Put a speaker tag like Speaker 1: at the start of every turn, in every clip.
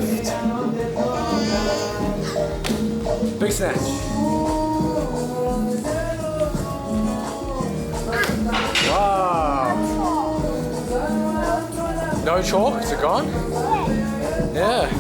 Speaker 1: lift. Big snatch. Wow. No chalk? Is it gone? Yeah.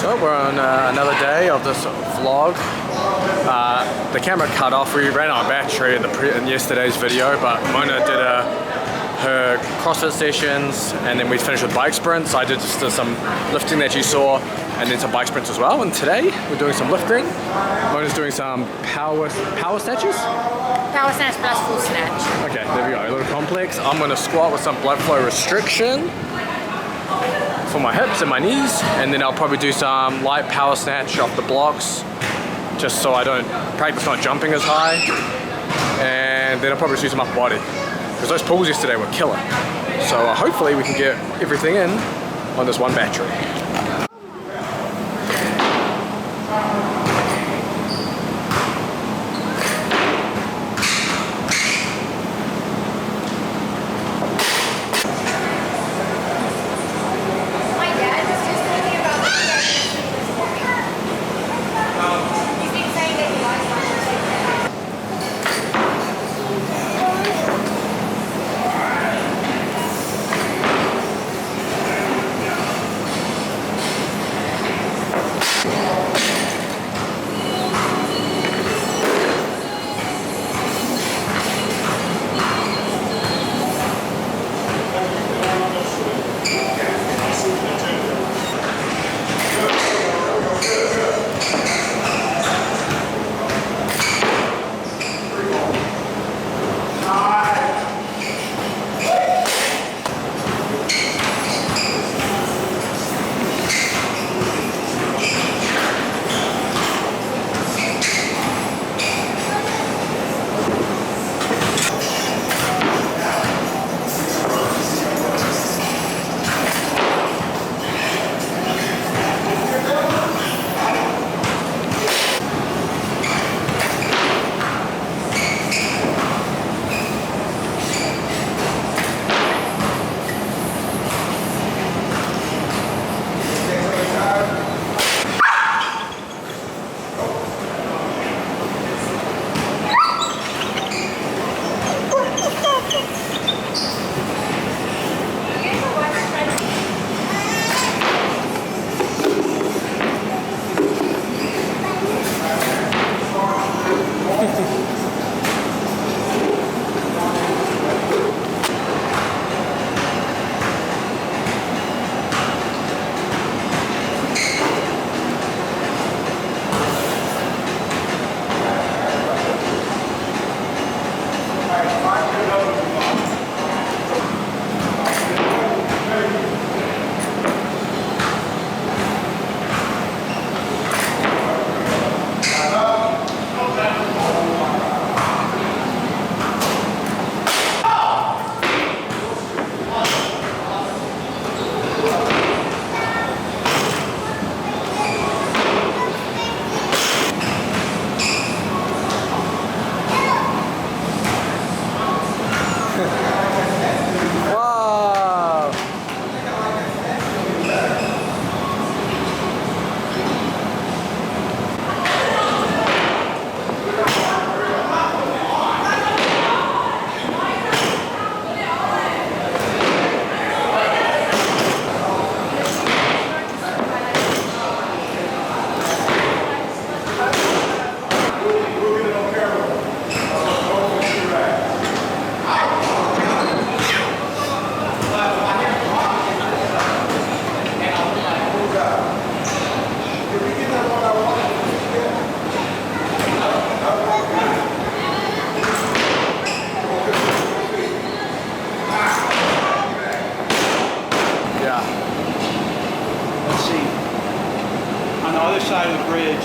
Speaker 1: So we're on another day of this vlog. The camera cut off. We ran out of battery in yesterday's video, but Mona did her CrossFit sessions, and then we finished with bike sprints. I did just some lifting that you saw, and then some bike sprints as well. And today we're doing some lifting. Mona's doing some power snatches.
Speaker 2: Power snatch plus full snatch.
Speaker 1: Okay, there we go. A little complex. I'm going to squat with some blood flow restriction for my hips and my knees, and then I'll probably do some light power snatch off the blocks, just so I don't practice not jumping as high, and then I'll probably do some upper body, because those pulls yesterday were killer. So hopefully we can get everything in on this one battery.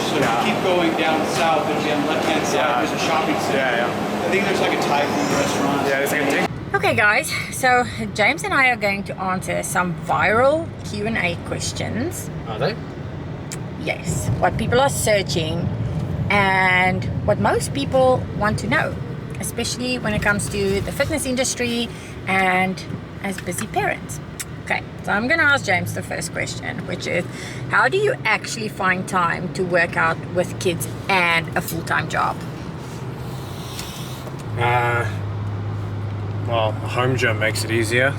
Speaker 3: So if you keep going down south, there's on the left-hand side, there's a shopping center. I think there's like a Thai food restaurant.
Speaker 1: Yeah, there's like a ding.
Speaker 2: Okay guys, so James and I are going to answer some viral Q&A questions.
Speaker 1: Are they?
Speaker 2: Yes, what people are searching and what most people want to know, especially when it comes to the fitness industry and as busy parents. Okay, so I'm gonna ask James the first question, which is, how do you actually find time to work out with kids and a full-time job?
Speaker 1: Well, a home gym makes it easier,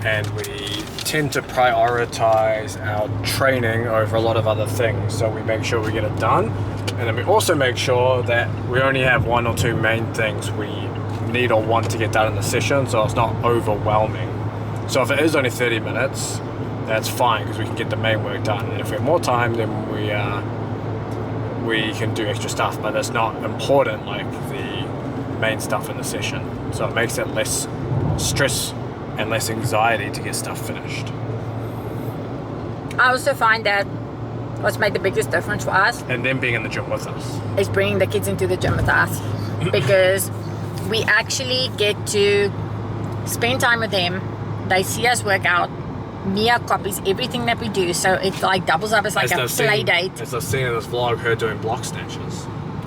Speaker 1: and we tend to prioritize our training over a lot of other things, so we make sure we get it done, and then we also make sure that we only have one or two main things we need or want to get done in the session, so it's not overwhelming. So if it is only 30 minutes, that's fine, because we can get the main work done, and if we have more time, then we can do extra stuff, but that's not important like the main stuff in the session. So it makes it less stress and less anxiety to get stuff finished.
Speaker 2: I also find that what's made the biggest difference for us,
Speaker 1: And then being in the gym with us.
Speaker 2: is bringing the kids into the gym with us, because we actually get to spend time with them. They see us work out. Mia copies everything that we do, so it like doubles up as like a play date.
Speaker 1: As I've seen in this vlog, her doing block snatches.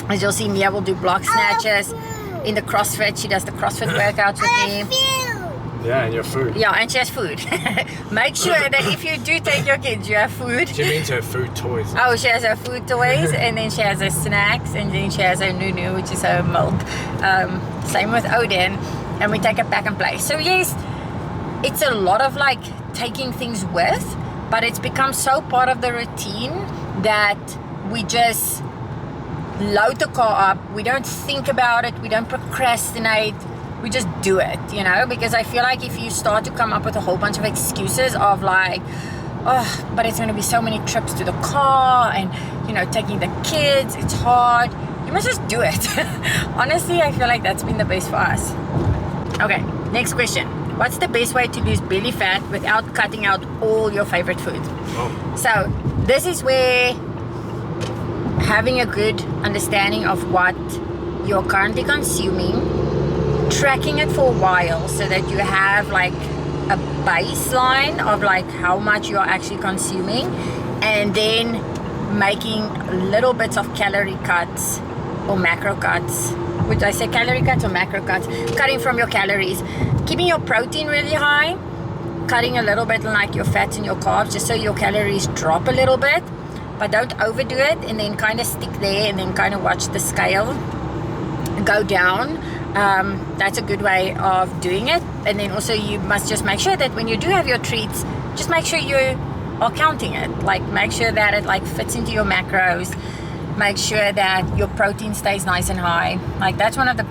Speaker 2: As you'll see, Mia will do block snatches. In the CrossFit, she does the CrossFit workouts with me.
Speaker 1: Yeah, and your food.
Speaker 2: Yeah, and she has food. Make sure that if you do take your kids, you have food.
Speaker 1: She means her food toys.
Speaker 2: Oh, she has her food toys, and then she has her snacks, and then she has her Nunu, which is her milk. Same with Odin, and we take it back and play. So yes, it's a lot of like taking things with, but it's become so part of the routine that we just load the car up. We don't think about it. We don't procrastinate. We just do it, you know, because I feel like if you start to come up with a whole bunch of excuses of like, oh, but it's going to be so many trips to the car and, you know, taking the kids, it's hard. You must just do it. Honestly, I feel like that's been the best for us. Okay, next question. What's the best way to lose belly fat without cutting out all your favorite food?
Speaker 1: Oh.
Speaker 2: So this is where having a good understanding of what you're currently consuming, tracking it for a while so that you have like a baseline of like how much you're actually consuming, and then making little bits of calorie cuts or macro cuts. Would I say calorie cuts or macro cuts? Cutting from your calories, keeping your protein really high, cutting a little bit on like your fats and your carbs, just so your calories drop a little bit, but don't overdo it, and then kind of stick there and then kind of watch the scale go down. That's a good way of doing it. And then also you must just make sure that when you do have your treats, just make sure you are counting it, like make sure that it like fits into your macros, make sure that your protein stays nice and high. Like that's one of the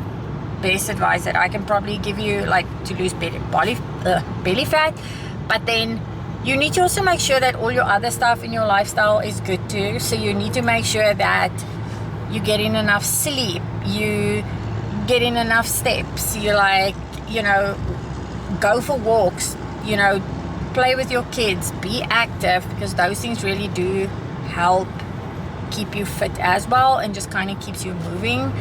Speaker 2: best advice that I can probably give you, like to lose belly fat. But then you need to also make sure that all your other stuff in your lifestyle is good too. So you need to make sure that you get in enough sleep, you get in enough steps, you like, you know, go for walks, you know, play with your kids, be active, because those things really do help keep you fit as well and just kind of keeps you moving.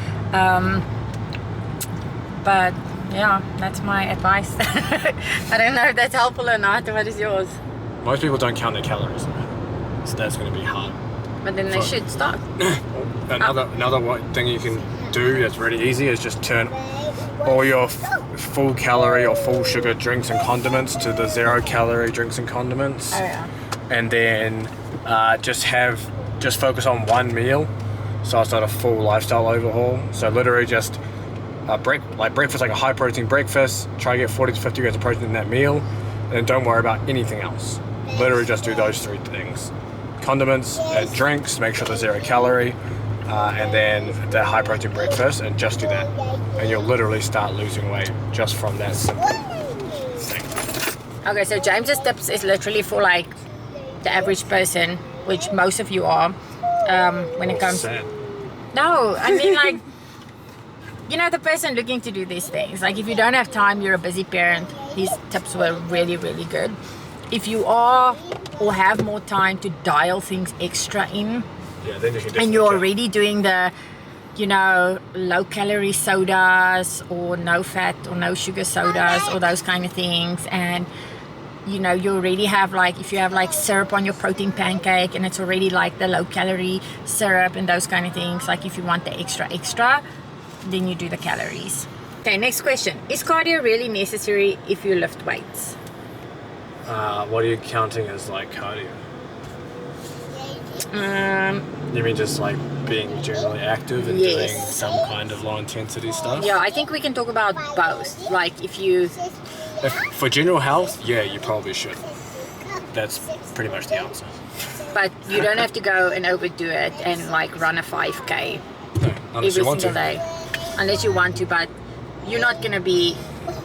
Speaker 2: But yeah, that's my advice. I don't know if that's helpful or not. What is yours?
Speaker 1: Most people don't count their calories, so that's going to be hard.
Speaker 2: But then they should start.
Speaker 1: Another thing you can do that's really easy is just turn all your full calorie or full sugar drinks and condiments to the 0 calorie drinks and condiments.
Speaker 2: Oh yeah.
Speaker 1: And then just focus on one meal, so it's not a full lifestyle overhaul. So literally just breakfast, like a high protein breakfast, try to get 40 to 50 grams of protein in that meal, and don't worry about anything else. Literally just do those 3 things: condiments and drinks, make sure they're 0 calorie, and then the high protein breakfast, and just do that, and you'll literally start losing weight just from that simple thing.
Speaker 2: Okay, so James's tips is literally for like the average person, which most of you are, when it comes
Speaker 1: Sad.
Speaker 2: No, I mean like, you know, the person looking to do these things. Like if you don't have time, you're a busy parent, his tips were really, really good. If you are or have more time to dial things extra in,
Speaker 1: Yeah, then you can.
Speaker 2: And you're already doing the, low calorie sodas or no fat or no sugar sodas or those kind of things. And you already have if you have syrup on your protein pancake and it's already the low calorie syrup and those kind of things. If you want the extra, then you do the calories. Okay, next question. Is cardio really necessary if you lift weights?
Speaker 1: What are you counting as cardio? You mean just being generally active and doing some kind of low intensity stuff?
Speaker 2: Yeah, I think we can talk about both.
Speaker 1: For general health, yeah, you probably should. That's pretty much the answer.
Speaker 2: But you don't have to go and overdo it and run a 5K
Speaker 1: Unless
Speaker 2: every
Speaker 1: you want
Speaker 2: single
Speaker 1: to.
Speaker 2: day. Unless you want to, but you're not gonna be.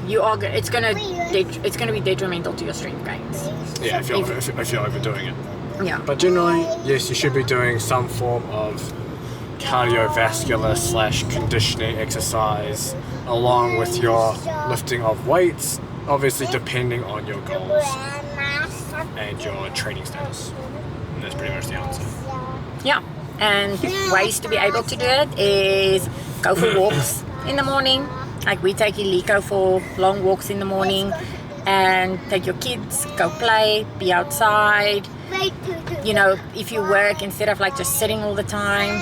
Speaker 2: It's gonna be detrimental to your strength gains.
Speaker 1: Yeah, if you're overdoing it.
Speaker 2: Yeah.
Speaker 1: But generally, yes, you should be doing some form of cardiovascular / conditioning exercise along with your lifting of weights, obviously depending on your goals and your training status. And that's pretty much the answer.
Speaker 2: Yeah. And ways to be able to do it is go for walks in the morning. We take Iliko for long walks in the morning, and take your kids, go play, be outside. If you work, instead of just sitting all the time,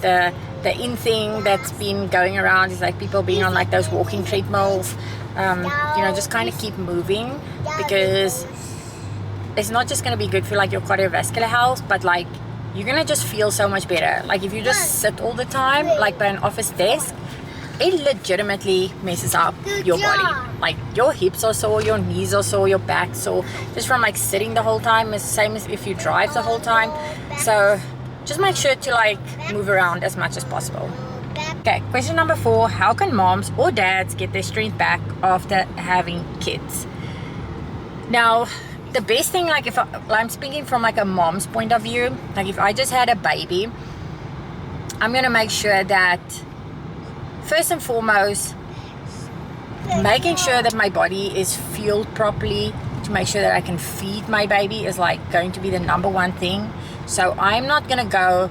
Speaker 2: the in thing that's been going around is people being on those walking treadmills. Just kind of keep moving, because it's not just going to be good for your cardiovascular health, but you're going to just feel so much better. If you just sit all the time by an office desk, it legitimately messes up your body. Your hips are sore, your knees are sore, your back's sore, just from sitting the whole time. It's the same as if you drive the whole time. So just make sure to move around as much as possible. Okay, question number 4. How can moms or dads get their strength back after having kids? Now, the best thing, if I'm speaking from a mom's point of view, if I just had a baby, I'm gonna make sure that first and foremost, making sure that my body is fueled properly to make sure that I can feed my baby is going to be the number one thing. So I'm not gonna go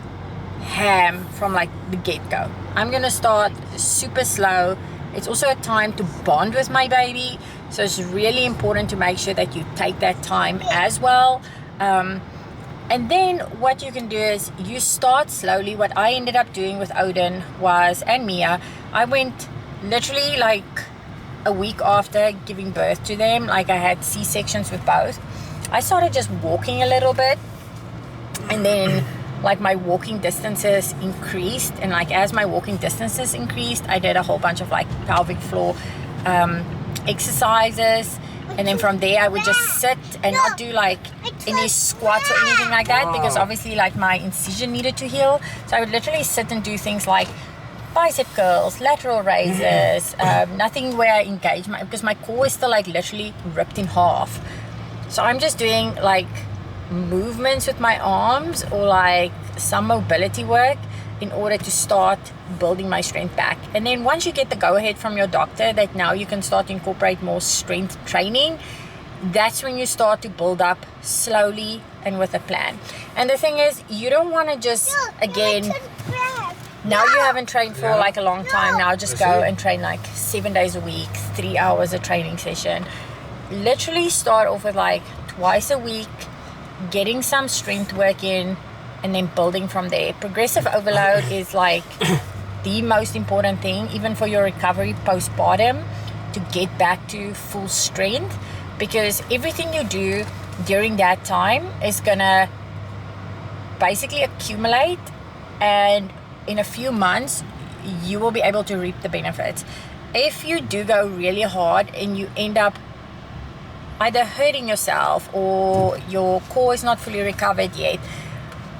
Speaker 2: ham from the get-go. I'm gonna start super slow. It's also a time to bond with my baby, so it's really important to make sure that you take that time as well. And then what you can do is you start slowly. What I ended up doing with Odin and Mia, I went literally a week after giving birth to them. I had C-sections with both. I started just walking a little bit, and then my walking distances increased, and as my walking distances increased, I did a whole bunch of pelvic floor exercises. And then from there, I would just sit and not do any squats or anything like that, because obviously my incision needed to heal. So I would literally sit and do things like bicep curls, lateral raises, nothing where I engage because my core is still literally ripped in half. So I'm just doing movements with my arms or some mobility work in order to start building my strength back. And then once you get the go-ahead from your doctor that now you can start to incorporate more strength training, that's when you start to build up slowly and with a plan. And the thing is, you don't want to just, again, now you haven't trained for a long time, now just go and train 7 days a week, 3 hours a training session. Literally start off with twice a week, getting some strength work in, and then building from there. Progressive overload is the most important thing, even for your recovery postpartum, to get back to full strength, because everything you do during that time is gonna basically accumulate, and in a few months you will be able to reap the benefits. If you do go really hard and you end up either hurting yourself or your core is not fully recovered yet,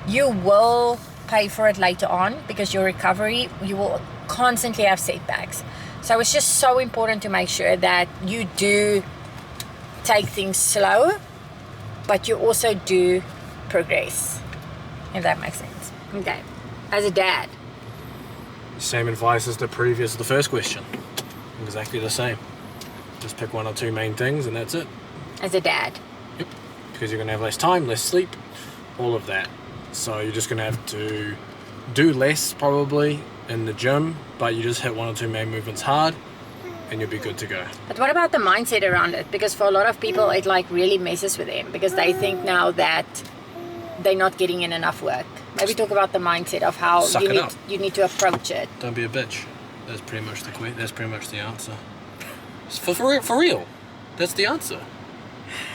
Speaker 2: you will pay for it later on, because your recovery, you will constantly have setbacks. So it's just so important to make sure that you do take things slow, but you also do progress, if that makes sense. Okay, as a dad,
Speaker 1: Same advice as the first question. Exactly the same. Just pick 1 or 2 main things and that's it.
Speaker 2: as a dad,
Speaker 1: Yep. Because you're going to have less time, less sleep, all of that. So you're just going to have to do less probably in the gym, but you just hit 1 or 2 main movements hard and you'll be good to go.
Speaker 2: But what about the mindset around it? Because for a lot of people, it like really messes with them because they think now that they're not getting in enough work. Maybe talk about the mindset of how you need to approach it.
Speaker 1: Don't be a bitch. That's pretty much the answer. For real. That's the answer.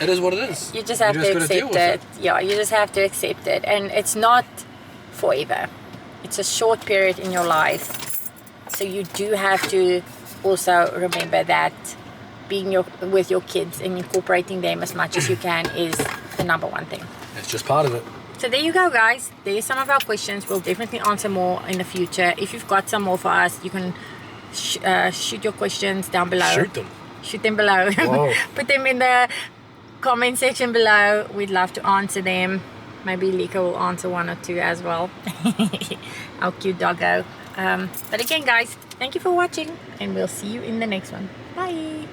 Speaker 1: It is what it is.
Speaker 2: You just have to accept it. Yeah, you just have to accept it. And it's not forever. It's a short period in your life. So you do have to also remember that being with your kids and incorporating them as much as you can is the number one thing.
Speaker 1: It's just part of it.
Speaker 2: So there you go, guys. There's some of our questions. We'll definitely answer more in the future. If you've got some more for us, you can shoot your questions down below. Shoot them below. Put them in the comment section below. We'd love to answer them. Maybe Lika will answer 1 or 2 as well. Our cute doggo. But again, guys, thank you for watching, and we'll see you in the next one. Bye.